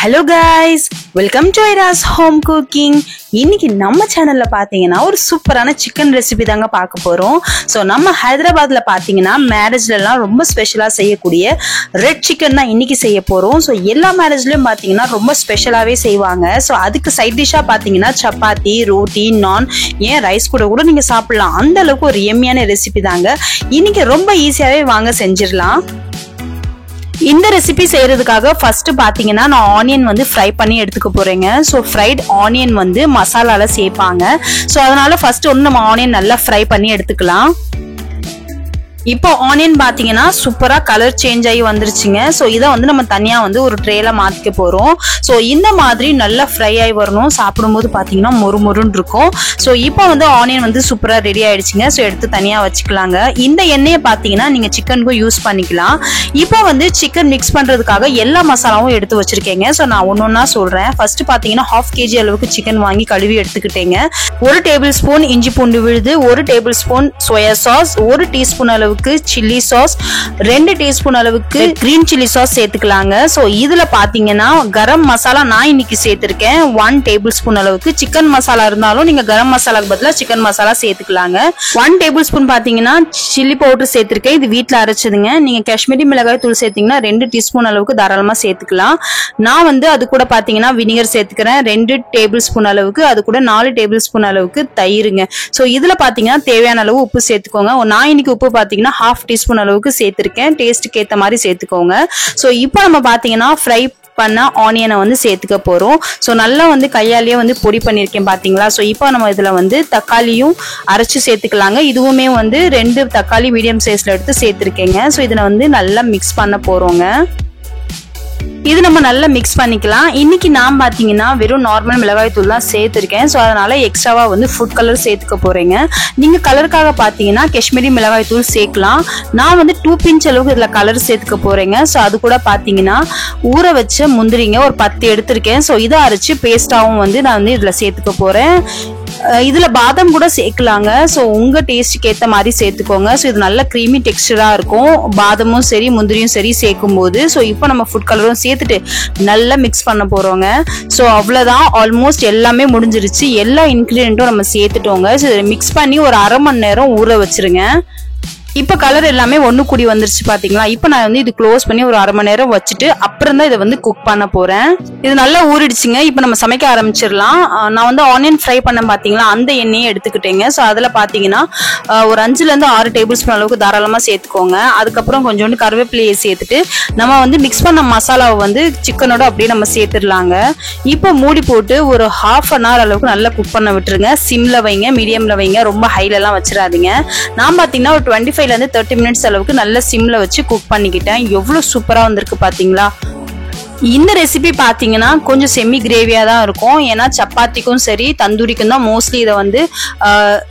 Hello guys, welcome to Ira's home cooking. இன்னைக்கு நம்ம சேனல்ல பாத்தீங்கன்னா ஒரு சூப்பரான சிக்கன் ரெசிபி தாங்க பார்க்க போறோம். சோ நம்ம ஹைதராபாத்ல பாத்தீங்கன்னா மேரேஜ்ல எல்லாம் ரொம்ப ஸ்பெஷலா செய்யக்கூடிய ரெட் சிக்கன் தான் இன்னைக்கு செய்ய போறோம். சோ எல்லா மேரேஜ்லயும் பாத்தீங்கன்னா ரொம்ப ஸ்பெஷலாவே செய்வாங்க. சோ அதுக்கு சைட் டிஷ்ஷா பாத்தீங்கன்னா சப்பாத்தி, ரோட்டி, நான், ஏன் ரைஸ் கூட நீங்க சாப்பிடலாம். அந்த அளவுக்கு ஒரு எம்மியான ரெசிபி தாங்க. இன்னைக்கு ரொம்ப ஈஸியாவே வாங்க செஞ்சிடலாம். இந்த ரெசிபி செய்யறதுக்காக ஃபர்ஸ்ட் பாத்தீங்கன்னா நான் ஆனியன் வந்து ஃப்ரை பண்ணி எடுத்துக்க போறேங்க. ஸோ ஃப்ரைட் ஆனியன் வந்து மசாலால சேர்ப்பாங்க. ஸோ அதனால ஃபர்ஸ்ட் வந்து நம்ம ஆனியன் நல்லா ஃப்ரை பண்ணி எடுத்துக்கலாம். இப்போ ஆனியன் பாத்தீங்கன்னா சூப்பரா கலர் சேஞ்ச் ஆகி வந்துருச்சுங்க. சோ இதை வந்து நம்ம தனியா வந்து ஒரு ட்ரேல மாத்திக்க போறோம். சோ இந்த மாதிரி நல்லா ஃப்ரை ஆகி வரணும். சாப்பிடும்போது பாத்தீங்கன்னா மொறுமொறுன்னு இருக்கும். சோ இப்போ வந்து ஆனியன் வந்து சூப்பரா ரெடி ஆயிடுச்சுங்க. சோ எடுத்து தனியா வச்சுக்கலாங்க. இந்த எண்ணெயை பாத்தீங்கன்னா நீங்க சிக்கனுக்கும் யூஸ் பண்ணிக்கலாம். இப்போ வந்து சிக்கன் மிக்ஸ் பண்றதுக்காக எல்லா மசாலாவும் எடுத்து வச்சிருக்கேங்க. சோ நான் ஒன்னொன்னா சொல்றேன். ஃபர்ஸ்ட் பாத்தீங்கன்னா 1/2 kg அளவுக்கு சிக்கன் வாங்கி கழுவி எடுத்துக்கிட்டேங்க. 1 டேபிள் ஸ்பூன் இஞ்சி பூண்டு விழுது, 1 table spoon soya sauce, 1 teaspoon அளவுக்கு சில்லி சாஸ், 2 டீஸ்பூன் அளவுக்கு கிரீன் சில்லி சாஸ் சேர்த்துக்கலாங்க. சோ இதுல பாத்தீங்கன்னா கரம் மசாலா நான் இன்னைக்கு சேர்த்திருக்கேன் 1 டேபிள் ஸ்பூன் அளவுக்கு. சிக்கன் மசாலா இருந்தாலும் நீங்க கரம் மசாலாக்கு பதிலா சிக்கன் மசாலா சேர்த்துக்கலாங்க. 1 டேபிள் ஸ்பூன் பாத்தீங்கன்னா சில்லி பவுடர் சேர்த்திருக்கேன். இது வீட்ல அரைச்சதுங்க. நீங்க காஷ்மீரி மிளகாய் தூள் சேர்த்தீங்கன்னா 2 டீஸ்பூன் அளவுக்கு தாராளமா சேர்த்துக்கலாம். நான் வந்து அது கூட பாத்தீங்கன்னா வினிகர் சேர்த்துக்கிறேன் 2 டேபிள் ஸ்பூன் அளவுக்கு. அது கூட 4 டேபிள் ஸ்பூன் அளவுக்கு தயிருங்க. சோ இதுல பாத்தீங்கன்னா தேவையான அளவு உப்பு சேர்த்துக்கோங்க. நான் இன்னைக்கு உப்பு பாத்தீங்கன்னா 1/2 டீஸ்பூன் அளவுக்கு சேர்த்திருக்கேன். டேஸ்ட்டுக்கு ஏத்த மாதிரி சேர்த்துக்கோங்க. சோ இப்போ நம்ம பாத்தீங்கன்னா ஃப்ரை பண்ண ஆனியனை வந்து சேர்த்துக்க போறோம். சோ நல்லா வந்து கையாலேயே வந்து பொடி பண்ணிருக்கேன் பாத்தீங்களா. சோ இப்போ நம்ம இதுல வந்து தக்காளியும் அரைச்சு சேர்த்துக்கலாங்க. இதுவுமே வந்து 2 தக்காளி மீடியம் சைஸ்ல எடுத்து சேர்த்திருக்கேங்க. சோ இதுல வந்து நல்லா மிக்ஸ் பண்ண போறோங்க. இது நம்ம நல்லா மிக்ஸ் பண்ணிக்கலாம். இன்னைக்கு நான் பாத்தீங்கன்னா வெறும் நார்மல் மிளகாய் தூள் தான் சேர்த்திருக்கேன். சோ அதனால எக்ஸ்ட்ராவா வந்து ஃபுட் கலர் சேர்த்துக்க போறேங்க. நீங்க கலருக்காக பாத்தீங்கன்னா காஷ்மீரி மிளகாய் தூள் சேர்க்கலாம். நான் வந்து 2 பிஞ்ச் அளவுக்கு இதுல கலர் சேர்த்துக்க போறேங்க. சோ அது கூட பாத்தீங்கன்னா ஊற வச்ச முந்திரிங்க ஒரு 10 எடுத்திருக்கேன். சோ இதை அரைச்சு பேஸ்டாவும் வந்து நான் வந்து இதுல சேர்த்துக்க போறேன். இதுல பாதாம் கூட சேர்க்கலாங்க. சோ உங்க டேஸ்டுக்கு ஏத்த மாதிரி சேர்த்துக்கோங்க. சோ இது நல்ல கிரீமி டெக்ஸ்டரா இருக்கும் பாதாமும் சரி முந்திரியும் சரி சேர்க்கும் போது. சோ இப்போ நம்ம ஃபுட் கலரும் சேர்த்துட்டு நல்லா மிக்ஸ் பண்ண போறோங்க. சோ அவ்வளவுதான், ஆல்மோஸ்ட் எல்லாமே முடிஞ்சிருச்சு. எல்லா இன்கிரீடியன்ட்டும் நம்ம சேர்த்துட்டோங்க. சோ இதை மிக்ஸ் பண்ணி ஒரு 1/2 மணி நேரம் ஊற வச்சிருங்க. இப்ப கலர் எல்லாமே ஒண்ணு கூடி வந்துருச்சு பாத்தீங்களா. இப்ப நான் வந்து இது க்ளோஸ் பண்ணி ஒரு 1/2 மணி நேரம் வச்சுட்டு அப்புறம் தான் இதை வந்து குக் பண்ண போறேன். இது நல்லா ஊறிடுச்சுங்க. இப்ப நம்ம சமைக்க ஆரம்பிச்சிடலாம். நான் வந்து ஆனியன் ஃப்ரை பண்ண பாத்தீங்களா அந்த எண்ணெயை எடுத்துக்கிட்டேங்க. சோ அதுல பாத்தீங்கன்னா ஒரு 5ல இருந்து 6 டேபிள் ஸ்பூன் அளவுக்கு தாராளமா சேர்த்துக்கோங்க. அதுக்கப்புறம் கொஞ்சோண்டு கருவேப்பிலையை சேர்த்துட்டு நம்ம வந்து மிக்ஸ் பண்ண மசாலாவை வந்து சிக்கனோட அப்படியே நம்ம சேர்த்துடலாங்க. இப்ப மூடி போட்டு ஒரு 1/2 an hour அளவுக்கு நல்லா குக் பண்ண விட்டுருங்க. சிம்ல வைங்க, மீடியம்ல வைங்க, ரொம்ப ஹைல எல்லாம் வச்சிடாதீங்க. நான் பாத்தீங்கன்னா ஒரு 25 ல இருந்து 30 மினிட்ஸ் அளவுக்கு நல்ல சிம்ல வச்சு குக் பண்ணிக்கிட்டேன். எவ்வளவு சூப்பரா வந்திருக்கு பாத்தீங்களா. இந்த ரெசிபி பாத்தீங்கன்னா கொஞ்சம் செமி கிரேவியா தான் இருக்கும். ஏன்னா சப்பாத்திக்கும் சரி தந்தூரிக்கும் தான் மோஸ்ட்லி இதை வந்து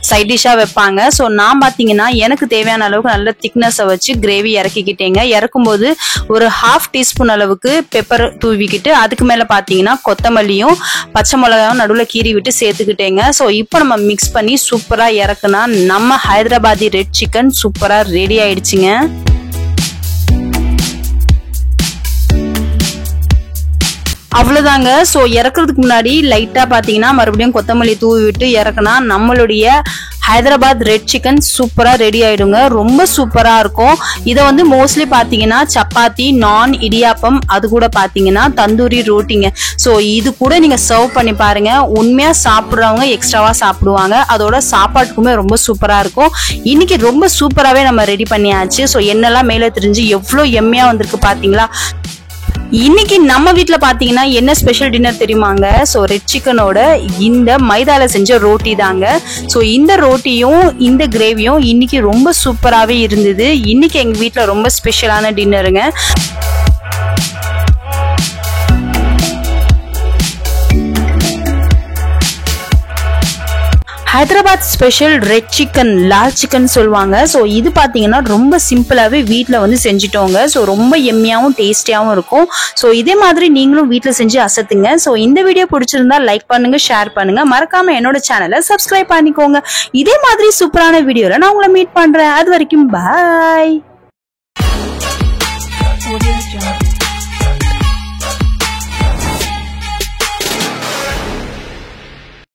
சைட் டிஷ்ஷா வைப்பாங்க. ஸோ நான் பாத்தீங்கன்னா எனக்கு தேவையான அளவுக்கு நல்ல திக்னஸை வச்சு கிரேவி இறக்கிக்கிட்டேங்க. இறக்கும் போது ஒரு 1/2 டீஸ்பூன் அளவுக்கு பெப்பர் தூவிக்கிட்டு அதுக்கு மேல பாத்தீங்கன்னா கொத்தமல்லியும் பச்சை மிளகாயும் நடுவில் கீறி விட்டு சேர்த்துக்கிட்டேங்க. ஸோ இப்போ நம்ம மிக்ஸ் பண்ணி சூப்பரா இறக்குனா நம்ம ஹைதராபாதி ரெட் சிக்கன் சூப்பரா ரெடி ஆயிடுச்சுங்க. அவ்வளவுதாங்க. சோ இறக்குறதுக்கு முன்னாடி லைட்டா பாத்தீங்கன்னா மறுபடியும் கொத்தமல்லி தூவி விட்டு இறக்குனா நம்மளுடைய ஹைதராபாத் ரெட் சிக்கன் சூப்பரா ரெடி ஆயிடுங்க. ரொம்ப சூப்பரா இருக்கும். இதை வந்து மோஸ்ட்லி பாத்தீங்கன்னா சப்பாத்தி, நான், இடியாப்பம், அது கூட பாத்தீங்கன்னா தந்தூரி ரோட்டிங்க. சோ இது கூட நீங்க சர்வ் பண்ணி பாருங்க. உண்மையா சாப்பிடுறவங்க எக்ஸ்ட்ராவா சாப்பிடுவாங்க. அதோட சாப்பாட்டுக்குமே ரொம்ப சூப்பரா இருக்கும். இன்னைக்கு ரொம்ப சூப்பராவே நம்ம ரெடி பண்ணியாச்சு. சோ என்னெல்லாம் மேல தெரிஞ்சு எவ்வளவு எம்மையா வந்திருக்கு பாத்தீங்களா. இன்னைக்கு நம்ம வீட்டுல பாத்தீங்கன்னா என்ன ஸ்பெஷல் டின்னர் தெரியுமாங்க. சோ ரெட் சிக்கனோட இந்த மைதால செஞ்ச ரோட்டி தாங்க. சோ இந்த ரோட்டியும் இந்த கிரேவியும் இன்னைக்கு ரொம்ப சூப்பராவே இருந்தது. இன்னைக்கு எங்க வீட்டுல ரொம்ப ஸ்பெஷலான டின்னருங்க. ஹைதராபாத் ஸ்பெஷல் ரெட் சிக்கன், லால் சிக்கன் சொல்லுவாங்க. ஸோ இது பார்த்தீங்கன்னா ரொம்ப சிம்பிளாகவே வீட்டில் வந்து செஞ்சுட்டோங்க. ஸோ ரொம்ப எம்மியாகவும் டேஸ்டியாகவும் இருக்கும். ஸோ இதே மாதிரி நீங்களும் வீட்டில் செஞ்சு அசத்துங்க. ஸோ இந்த வீடியோ பிடிச்சிருந்தா லைக் பண்ணுங்க, ஷேர் பண்ணுங்க, மறக்காம என்னோட சேனலை சப்ஸ்கிரைப் பண்ணிக்கோங்க. இதே மாதிரி சூப்பரான வீடியோல நான் உங்களை மீட் பண்றேன். அது வரைக்கும் பாய்.